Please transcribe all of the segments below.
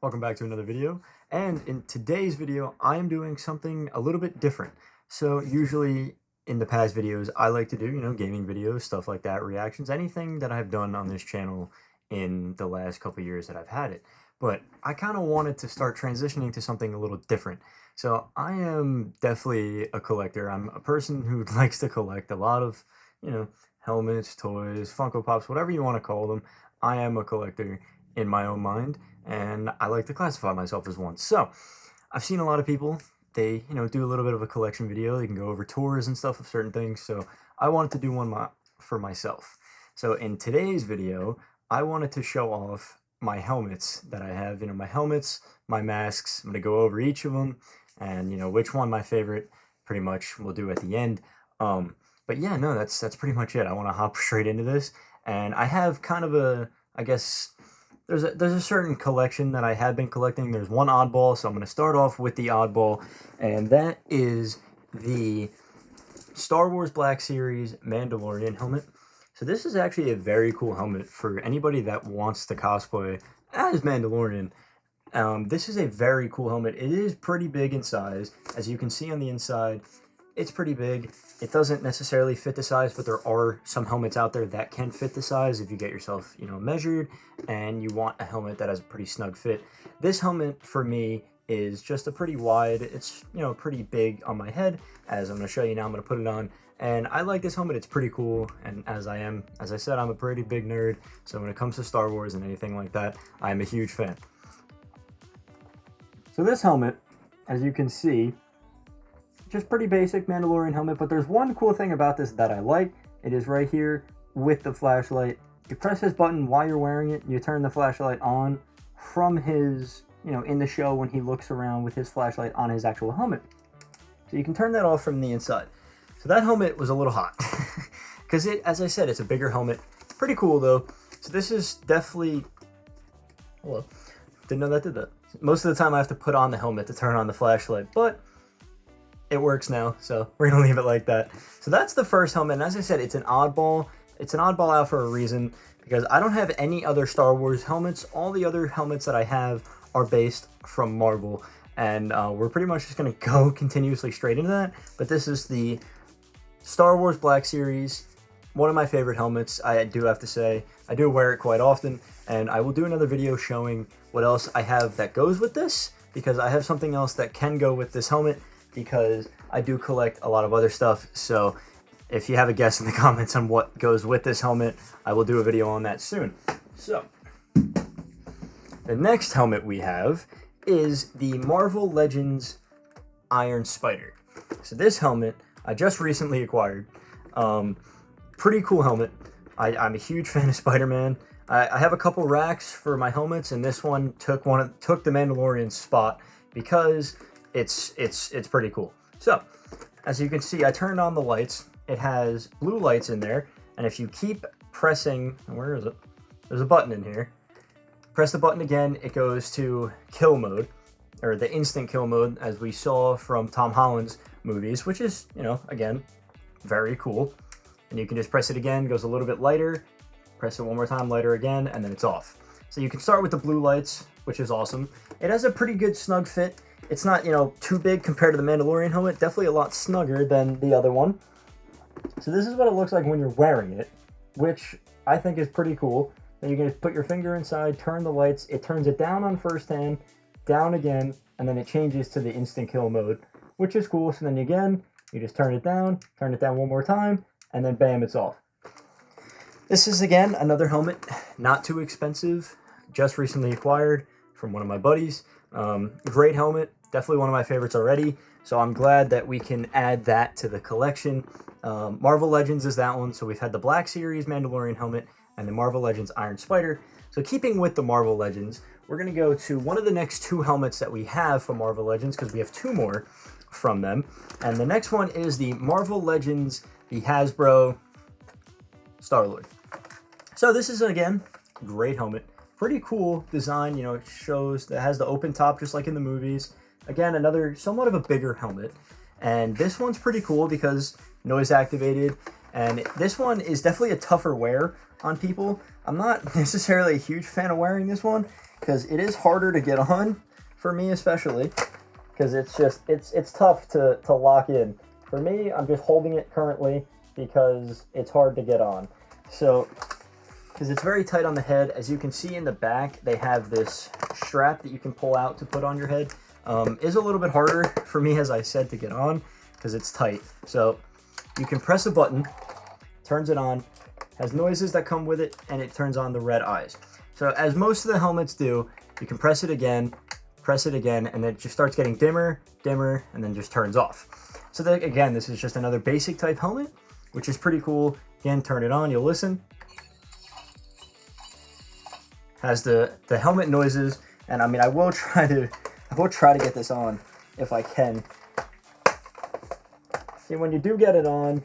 Welcome back to another video, and in today's video I am doing something a little bit different. So usually in the past videos I like to do, gaming videos, stuff like that, reactions, anything that I've done on this channel in the last couple years that I've had it. But I kind of wanted to start transitioning to something a little different. So I am definitely a collector. I'm a person who likes to collect a lot of, helmets, toys, Funko Pops, whatever you want to call them. I am a collector in my own mind, and I like to classify myself as one. So I've seen a lot of people, they do a little bit of a collection video. They can go over tours and stuff of certain things. So I wanted to do one for myself. So in today's video I wanted to show off my helmets that I have. My helmets, my masks. I'm going to go over each of them and which one my favorite pretty much we'll do at the end. But yeah, no, that's pretty much it. I want to hop straight into this, and I have kind of a, I guess there's a certain collection that I have been collecting. There's one oddball, so I'm going to start off with the oddball, and that is the Star Wars Black Series Mandalorian helmet. So this is actually a very cool helmet for anybody that wants to cosplay as Mandalorian. This is a very cool helmet. It is pretty big in size. As you can see on the inside, it's pretty big. It doesn't necessarily fit the size, but there are some helmets out there that can fit the size if you get yourself, measured and you want a helmet that has a pretty snug fit. This helmet for me is just a pretty wide, it's, pretty big on my head. As I'm going to show you now, I'm going to put it on. And I like this helmet. It's pretty cool. And as I said, I'm a pretty big nerd. So when it comes to Star Wars and anything like that, I'm a huge fan. So this helmet, as you can see, just pretty basic Mandalorian helmet, but there's one cool thing about this that I like. It is right here with the flashlight. You press this button while you're wearing it, you turn the flashlight on from his, in the show when he looks around with his flashlight on his actual helmet. So you can turn that off from the inside. So that helmet was a little hot because as I said, it's a bigger helmet. Pretty cool though. So this is definitely, hello, didn't know that did that. Most of the time I have to put on the helmet to turn on the flashlight, but it works now, so we're gonna leave it like that. So that's the first helmet, and as I said, it's an oddball. It's an oddball out for a reason, because I don't have any other Star Wars helmets. All the other helmets that I have are based from Marvel, and we're pretty much just gonna go continuously straight into that. But this is the Star Wars Black Series, one of my favorite helmets. I do have to say, I do wear it quite often, and I will do another video showing what else I have that goes with this, because I have something else that can go with this helmet, because I do collect a lot of other stuff. So if you have a guess in the comments on what goes with this helmet, I will do a video on that soon. So the next helmet we have is the Marvel Legends Iron Spider. So this helmet I just recently acquired. Pretty cool helmet. I'm a huge fan of Spider-Man. I have a couple racks for my helmets, and this one took the Mandalorian spot because it's pretty cool. So as you can see, I turned on the lights. It has blue lights in there, and if you keep pressing, where is it? There's a button in here. Press the button again, it goes to kill mode, or the instant kill mode, as we saw from Tom Holland's movies, which is, again, very cool. And you can just press it again, it goes a little bit lighter, press it one more time, lighter again, and then it's off. So you can start with the blue lights, which is awesome. It has a pretty good snug fit. It's not, too big compared to the Mandalorian helmet. Definitely a lot snugger than the other one. So this is what it looks like when you're wearing it, which I think is pretty cool. Then you can just put your finger inside, turn the lights. It turns it down on first hand, down again, and then it changes to the instant kill mode, which is cool. So then again, you just turn it down one more time, and then bam, it's off. This is, again, another helmet, not too expensive, just recently acquired from one of my buddies. Great helmet, definitely one of my favorites already, so I'm glad that we can add that to the collection. Marvel Legends is that one, so we've had the Black Series Mandalorian helmet and the Marvel Legends Iron Spider. So keeping with the Marvel Legends, we're going to go to one of the next two helmets that we have from Marvel Legends, because we have two more from them. And the next one is the Marvel Legends, the Hasbro Star-Lord. So this is, again, great helmet. Pretty cool design, it shows that has the open top just like in the movies. Again, another somewhat of a bigger helmet. And this one's pretty cool because noise activated, And this one is definitely a tougher wear on people. I'm not necessarily a huge fan of wearing this one because it is harder to get on, for me especially, because it's tough to lock in. For me, I'm just holding it currently because it's hard to get on. So, because it's very tight on the head. As you can see in the back, they have this strap that you can pull out to put on your head. Is a little bit harder for me, as I said, to get on because it's tight. So you can press a button, turns it on, has noises that come with it, and it turns on the red eyes. So as most of the helmets do, you can press it again, and then it just starts getting dimmer, dimmer, and then just turns off. So then, again, this is just another basic type helmet, which is pretty cool. Again, turn it on, you'll listen. Has the helmet noises, and I mean, I will try to get this on if I can. See, when you do get it on,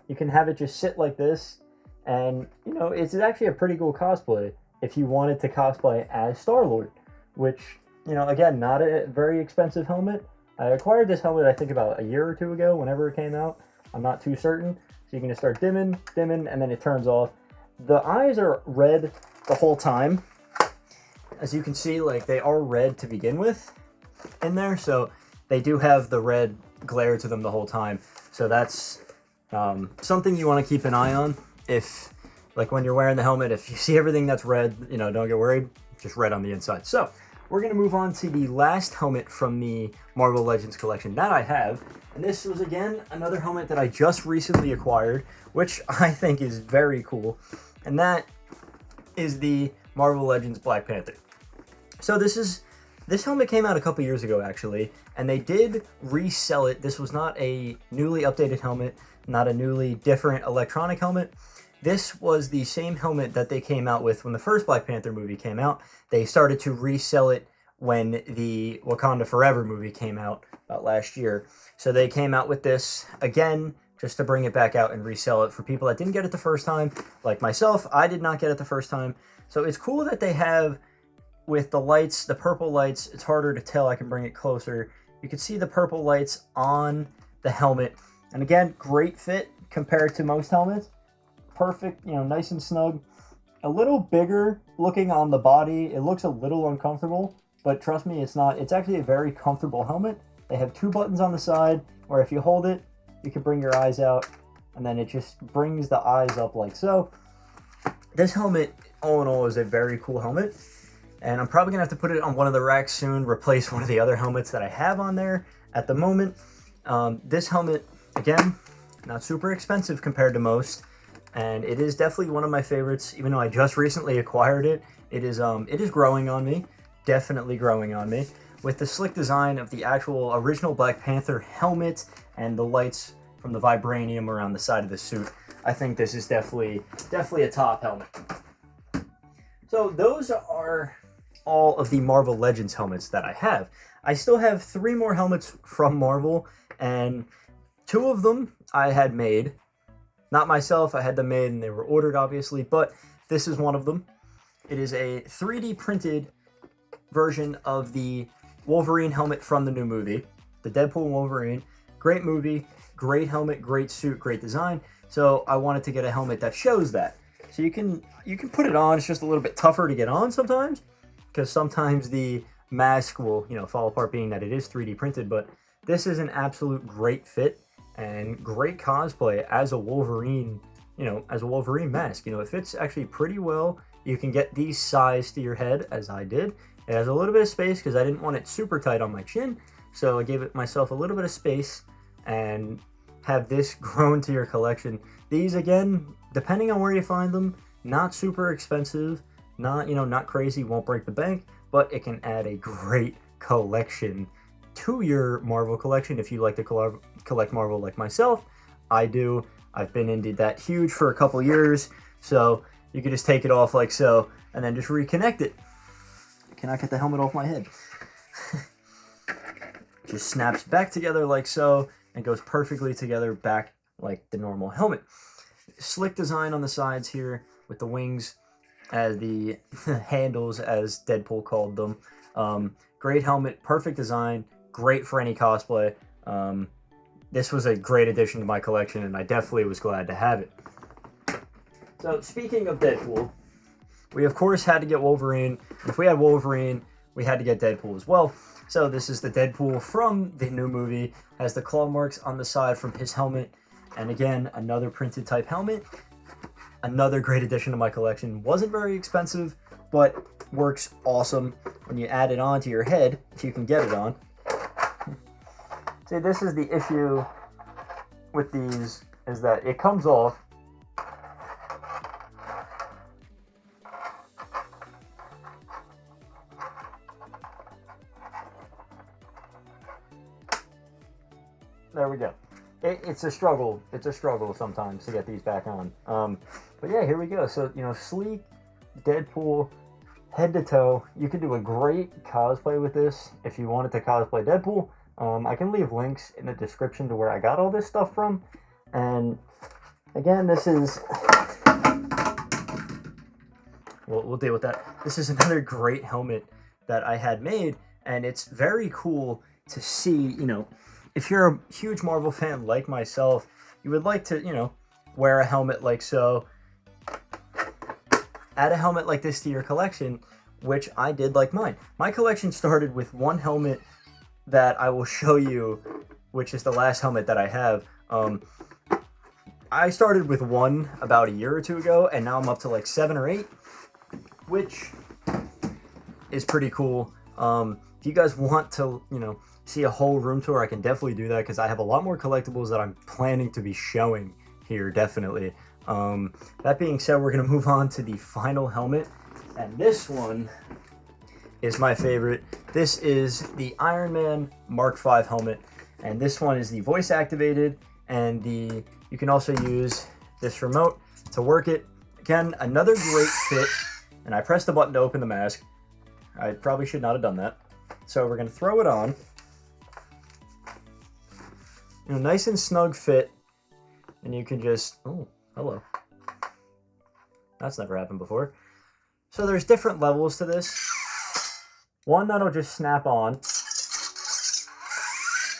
you can have it just sit like this, and you know, it's actually a pretty cool cosplay if you wanted to cosplay as Star-Lord, which, you know, again, not a very expensive helmet. I acquired this helmet, I think, about a year or two ago, whenever it came out. I'm not too certain. So you can just start dimming, and then it turns off. The eyes are red the whole time. As you can see, like, they are red to begin with in there, so they do have the red glare to them the whole time. So that's something you want to keep an eye on. If, like, when you're wearing the helmet, if you see everything that's red, you know, don't get worried. Just red on the inside. So we're going to move on to the last helmet from the Marvel Legends collection that I have. And this was, again, another helmet that I just recently acquired, which I think is very cool. And that is the Marvel Legends Black Panther. So this helmet came out a couple years ago, actually, and they did resell it. This was not a newly updated helmet, not a newly different electronic helmet. This was the same helmet that they came out with when the first Black Panther movie came out. They started to resell it when the Wakanda Forever movie came out about last year. So they came out with this again, just to bring it back out and resell it for people that didn't get it the first time. Like myself, I did not get it the first time. So it's cool that they have, with the lights, the purple lights, it's harder to tell, I can bring it closer. You can see the purple lights on the helmet. And again, great fit compared to most helmets. Perfect, you know, nice and snug. A little bigger looking on the body. It looks a little uncomfortable, but trust me, it's not. It's actually a very comfortable helmet. They have two buttons on the side where if you hold it, you can bring your eyes out, and then it just brings the eyes up like so. This helmet, all in all, is a very cool helmet, and I'm probably gonna have to put it on one of the racks soon, replace one of the other helmets that I have on there at the moment. This helmet, again, not super expensive compared to most, and it is definitely one of my favorites. Even though I just recently acquired it, it is growing on me, definitely growing on me. With the slick design of the actual original Black Panther helmet and the lights from the vibranium around the side of the suit, I think this is definitely a top helmet. So those are all of the Marvel Legends helmets that I have. I still have 3 more helmets from Marvel, and 2 of them I had made. Not myself, I had them made and they were ordered, obviously, but this is one of them. It is a 3D printed version of the Wolverine helmet from the new movie, the Deadpool Wolverine. Great movie, great helmet, great suit, great design. So I wanted to get a helmet that shows that. So you can put it on. It's just a little bit tougher to get on sometimes, because sometimes the mask will, you know, fall apart, being that it is 3D printed. But this is an absolute great fit and great cosplay as a Wolverine, you know, as a Wolverine mask. You know, it fits actually pretty well. You can get these sized to your head, as I did. It has a little bit of space because I didn't want it super tight on my chin, so I gave it myself a little bit of space and have this grown to your collection. These, again, depending on where you find them, not super expensive, not, you know, not crazy, won't break the bank, but it can add a great collection to your Marvel collection if you like to collect Marvel like myself. I do. I've been into that huge for a couple years, so you can just take it off like so and then just reconnect it. Cannot get the helmet off my head. Just snaps back together like so and goes perfectly together back like the normal helmet. Slick design on the sides here with the wings as the handles, as Deadpool called them. Great helmet, perfect design, great for any cosplay. this was a great addition to my collection, and I definitely was glad to have it. So speaking of Deadpool, we of course had to get Wolverine. If we had Wolverine, we had to get Deadpool as well. So this is the Deadpool from the new movie. Has the claw marks on the side from his helmet. And again, another printed type helmet. Another great addition to my collection. Wasn't very expensive, but works awesome when you add it onto your head, if you can get it on. See, this is the issue with these, is that it comes off. There we go. It's a struggle. It's a struggle sometimes to get these back on. But yeah, here we go. So, you know, sleek Deadpool, head to toe. You could do a great cosplay with this if you wanted to cosplay Deadpool. I can leave links in the description to where I got all this stuff from. And again, this is... We'll deal with that. This is another great helmet that I had made. And it's very cool to see, you know, if you're a huge Marvel fan like myself, you would like to, you know, wear a helmet like so. Add a helmet like this to your collection, which I did like mine. My collection started with one helmet that I will show you, which is the last helmet that I have. I started with one about a year or two ago, and now I'm up to like 7 or 8, which is pretty cool. If you guys want to, you know, see a whole room tour, I can definitely do that because I have a lot more collectibles that I'm planning to be showing here, definitely. That being said, we're going to move on to the final helmet, and this one is my favorite. This is the Iron Man Mark V helmet, and this one is the voice activated, and you can also use this remote to work it. Again, another great fit, and I pressed the button to open the mask. I probably should not have done that. So we're going to throw it on. You know, nice and snug fit, and you can just, oh, hello. That's never happened before. So there's different levels to this. One that'll just snap on,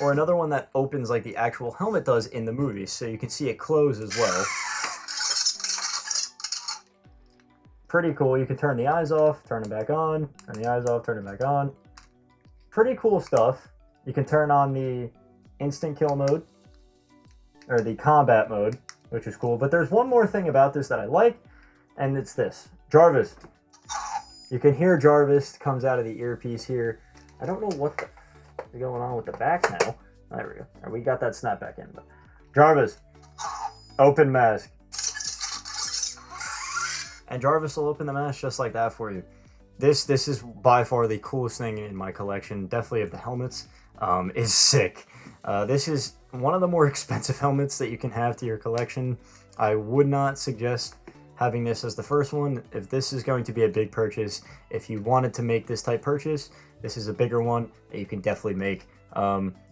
or another one that opens like the actual helmet does in the movie, so you can see it close as well. Pretty cool. You can turn the eyes off, turn them back on, turn the eyes off, turn them back on. Pretty cool stuff. You can turn on the instant kill mode, or the combat mode, which is cool. But there's one more thing about this that I like, and it's this. Jarvis. You can hear Jarvis comes out of the earpiece here. I don't know what is going on with the back now. There we go. Right, we got that snap back in. But Jarvis, open mask. And Jarvis will open the mask just like that for you. This is by far the coolest thing in my collection, definitely of the helmets. Is sick. This is one of the more expensive helmets that you can have to your collection. I would not suggest having this as the first one. If this is going to be a big purchase, if you wanted to make this type purchase, this is a bigger one that you can definitely make.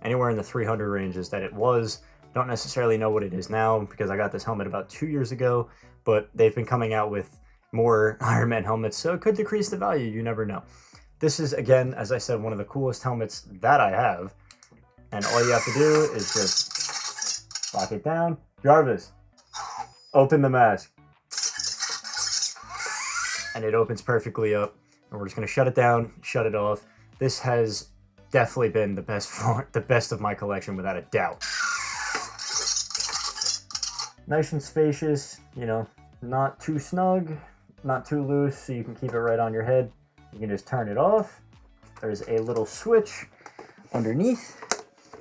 Anywhere in the 300 ranges that it was. Don't necessarily know what it is now because I got this helmet about 2 years ago, but they've been coming out with more Iron Man helmets, so it could decrease the value, you never know. This is, again, as I said, one of the coolest helmets that I have, and all you have to do is just lock it down. Jarvis, open the mask. And it opens perfectly up, and we're just going to shut it down, shut it off. This has definitely been the best of my collection, without a doubt. Nice and spacious, you know, not too snug, not too loose, so you can keep it right on your head. You can just turn it off. There's a little switch underneath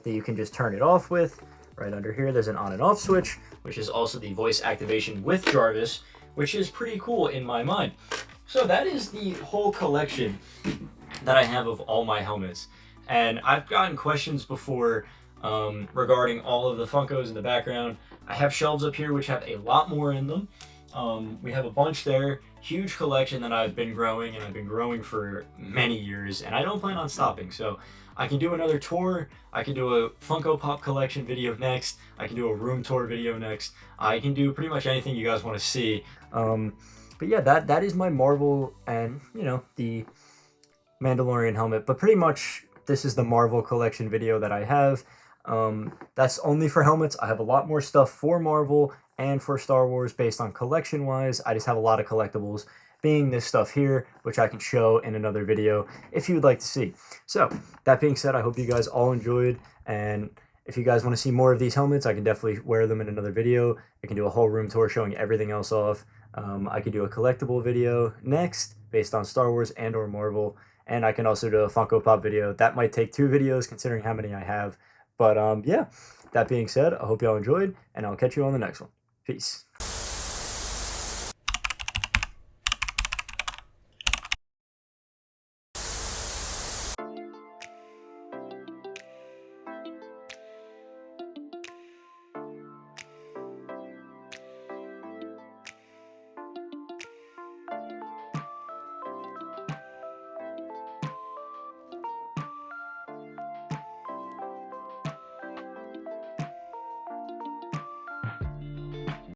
that you can just turn it off with. Right under here, there's an on and off switch, which is also the voice activation with Jarvis, which is pretty cool in my mind. So that is the whole collection that I have of all my helmets. And I've gotten questions before regarding all of the Funkos in the background. I have shelves up here which have a lot more in them. We have a bunch there, huge collection that I've been growing, and I've been growing for many years, and I don't plan on stopping. So I can do another tour, I can do a Funko Pop collection video next, I can do a room tour video next, I can do pretty much anything you guys want to see. But yeah, that is my Marvel and, you know, the Mandalorian helmet, but pretty much this is the Marvel collection video that I have. That's only for helmets. I have a lot more stuff for Marvel and for Star Wars based on collection wise. I just have a lot of collectibles, being this stuff here, which I can show in another video if you would like to see. So that being said, I hope you guys all enjoyed, and if you guys want to see more of these helmets, I can definitely wear them in another video. I can do a whole room tour showing everything else off. I could do a collectible video next based on Star Wars and or Marvel, and I can also do a Funko Pop video. That might take 2 videos considering how many I have. But yeah, that being said, I hope y'all enjoyed, and I'll catch you on the next one. Peace.